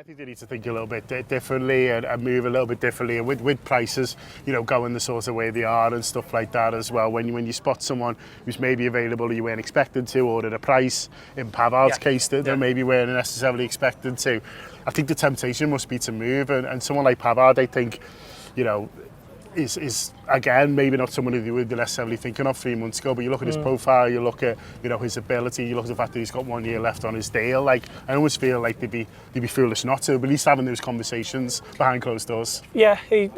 I think they need to think a little bit differently and move a little bit differently, and with prices, you know, going the sort of way they are and stuff like that as well. When you spot someone who's maybe available you weren't expected to, or at a price, in Pavard's case, that they maybe weren't necessarily expected to, I think the temptation must be to move. And someone like Pavard, I think, you know, is again maybe not someone who they were necessarily thinking of 3 months ago, but you look at his profile, you look at, you know, his ability, you look at the fact that he's got 1 year left on his deal. Like, I always feel like they'd be foolish not to, but at least having those conversations behind closed doors. Yeah, I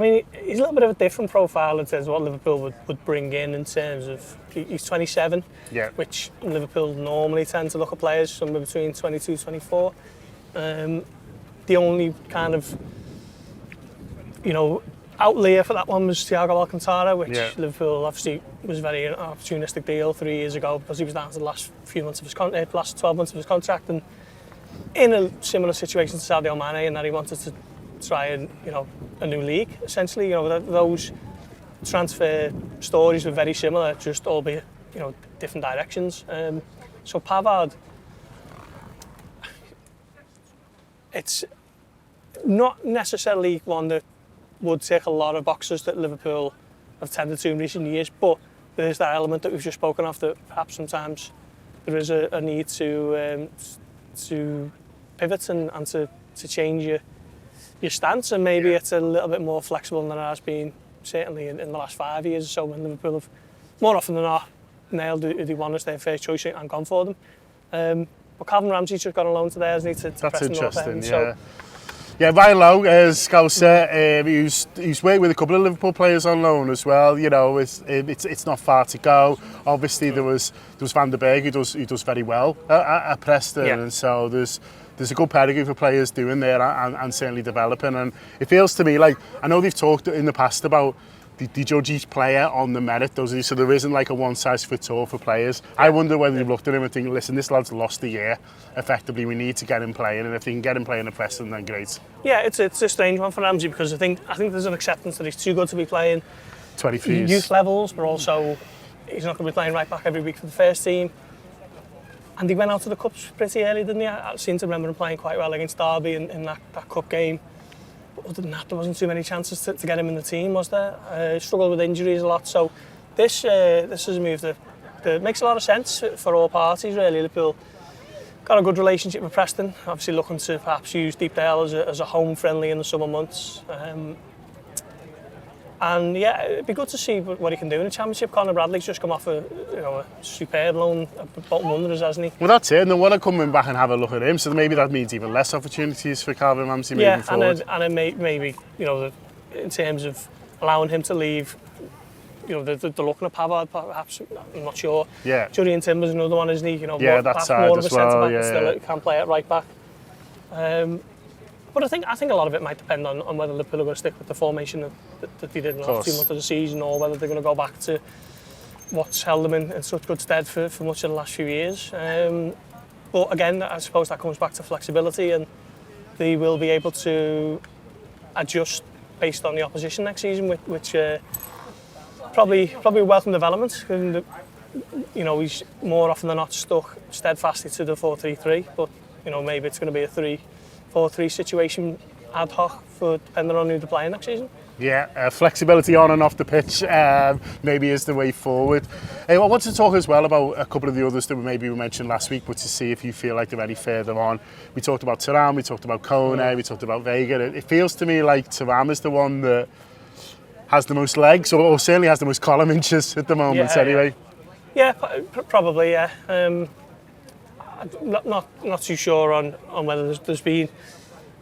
mean, he's a little bit of a different profile in terms of what Liverpool would bring in terms of, he's 27, which Liverpool normally tend to look at players somewhere between 22, 24. The only kind of, you know, outlier for that one was Thiago Alcantara, which Liverpool obviously was very an opportunistic deal 3 years ago because he was down to the last few months of his last 12 months of his contract, and in a similar situation to Sadio Mane, in that he wanted to try and, you know, a new league essentially. You know, those transfer stories were very similar, just albeit, you know, different directions. So Pavard, it's not necessarily one that would tick a lot of boxes that Liverpool have tended to in recent years, but there's that element that we've just spoken of, that perhaps sometimes there is a need to pivot and to change your stance, and maybe it's a little bit more flexible than it has been certainly in the last 5 years or so, when Liverpool have more often than not nailed who they want as their first choice and gone for them. But Calvin Ramsey's just got a loan today, hasn't he? That's interesting, so. Yeah, Ryan Lowe, Scouser, he's worked with a couple of Liverpool players on loan as well. You know, it's not far to go. Obviously, there was Van der Berg, who does very well at Preston, and so there's a good pedigree for players doing there and certainly developing. And it feels to me like, I know they've talked in the past about they judge each player on the merit, doesn't he? So there isn't like a one-size-fits-all for players. I wonder whether they've looked at him and think, listen, this lad's lost a year. Effectively, we need to get him playing, and if they can get him playing at Preston, then great. Yeah, it's a strange one for Ramsey, because I think there's an acceptance that he's too good to be playing 23s youth levels, but also he's not going to be playing right back every week for the first team. And he went out to the Cups pretty early, didn't he? I seem to remember him playing quite well against Derby in that Cup game. But other than that, there wasn't too many chances to get him in the team, was there? Struggled with injuries a lot. So this is a move that makes a lot of sense for all parties, really. Liverpool got a good relationship with Preston, obviously looking to perhaps use Deepdale as a home friendly in the summer months. And yeah, it'd be good to see what he can do in the Championship. Conor Bradley's just come off a superb loan at Bolton Wanderers, hasn't he? Well, that's it, and they want to come back and have a look at him, so maybe that means even less opportunities for Calvin Ramsey moving forward. And maybe, you know, in terms of allowing him to leave, you know, they're looking at Pavard, perhaps, I'm not sure. Yeah. Jurrien Timber's another one, isn't he? You know, that's more of a well, centre-back, still can play at right back. But I think a lot of it might depend on whether Liverpool are going to stick with the formation that they did in the last 2 months of the season, or whether they're going to go back to what's held them in such good stead for much of the last few years. But again, I suppose that comes back to flexibility, and they will be able to adjust based on the opposition next season, which probably a welcome development. You know, he's more often than not stuck steadfastly to the 4-3-3, but you know, maybe it's going to be a 3-4-3 situation ad hoc for depending on who they're playing next season. Yeah, flexibility on and off the pitch maybe is the way forward. I want to talk as well about a couple of the others that we mentioned last week, but to see if you feel like they're any further on. We talked about Thuram, we talked about Kone, we talked about Vega. It feels to me like Thuram is the one that has the most legs, or certainly has the most column inches at the moment, anyway. Yeah, probably, yeah. Not too sure on whether there's been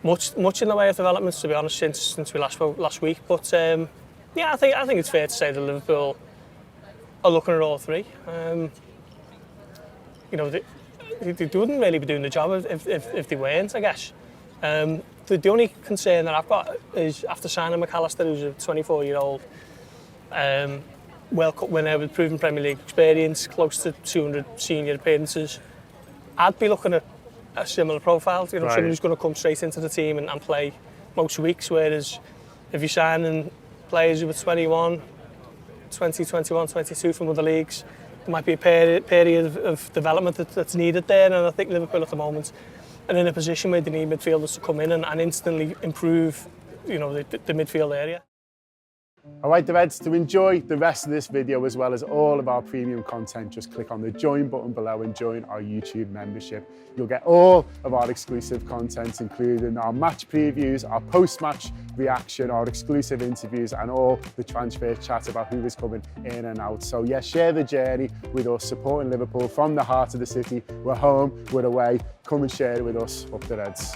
much in the way of developments, to be honest, since we last spoke last week. But yeah, I think it's fair to say that Liverpool are looking at all three. You know, they wouldn't really be doing the job if they weren't, I guess. The only concern that I've got is after signing McAllister, who's a 24-year-old World Cup winner with proven Premier League experience, close to 200 senior appearances, I'd be looking at a similar profile, you know, someone who's going to come straight into the team and play most weeks, whereas if you're signing players who are 21, 21, 22 from other leagues, there might be a period of development that's needed there, and I think Liverpool at the moment and in a position where they need midfielders to come in and instantly improve, you know, the midfield area. Alright the Reds, to enjoy the rest of this video as well as all of our premium content, just click on the join button below and join our YouTube membership. You'll get all of our exclusive content, including our match previews, our post-match reaction, our exclusive interviews, and all the transfer chat about who is coming in and out. So yeah, share the journey with us, supporting Liverpool from the heart of the city. We're home, we're away. Come and share it with us. Up the Reds.